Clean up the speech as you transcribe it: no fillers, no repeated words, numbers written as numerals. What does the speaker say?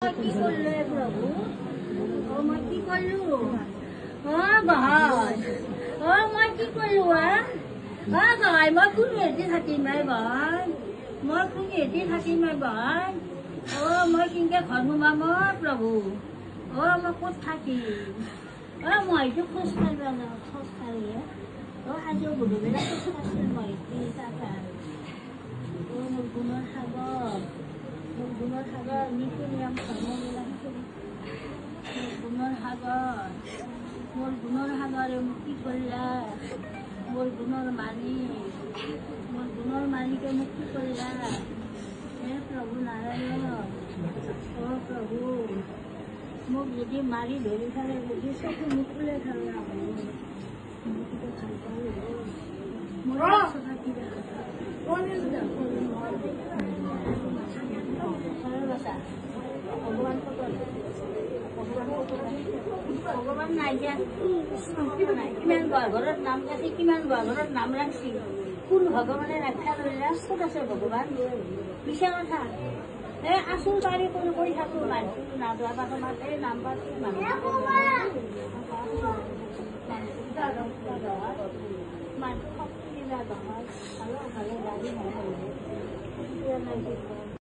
কি করলে প্রভু? ও মই কি করলু? ও ভাই, ও মই কি করলু? ভাই মই কোন এটি থাকিম ভাই, মই কোন এটি থাকিম ভাই। ও মই কিনকে ঘর নুমাম প্রভু? ও মই ক'ত থাকিম? ও মইতো খোজ কাঢ়িব না, খোজ কাঢ়ি ও আজি গধূলি খোজ কাঢ়িছিল মই ও মোৰ গুণৰ সাগৰ, মোৰ গুণৰ সাগৰ নীতি নিয়ম ধৰ্মবিলাক মোৰ গুণৰ সাগৰ, মোৰ গুণৰ সাগৰে মোক কি কৰিলা? মোৰ গুণৰ মালিকে মোক কি কৰিলা? হে প্ৰভু নাৰায়ণ, অ প্ৰভু মোক যদি মাৰি ধৰি থাকে, যদি চকু মুখলে থাকে মোক ভাল পাওঁ মোৰ ভগৱান নাই দিয়া কিমান ঘৰত নাম কাটি কিমান ঘৰত নাম ৰাখছি কোন ভগৱানে ৰক্ষা কৰিলে? ক'ত আছে ভগৱান? মিছা কথা আচল বাৰী কৰি কৰি থাকো মানুহ নাযোৱা পাছত এই নাম পাতি মানুহ শক্তি দিলা নহয় ভালে ভালে গাড়ী নহয়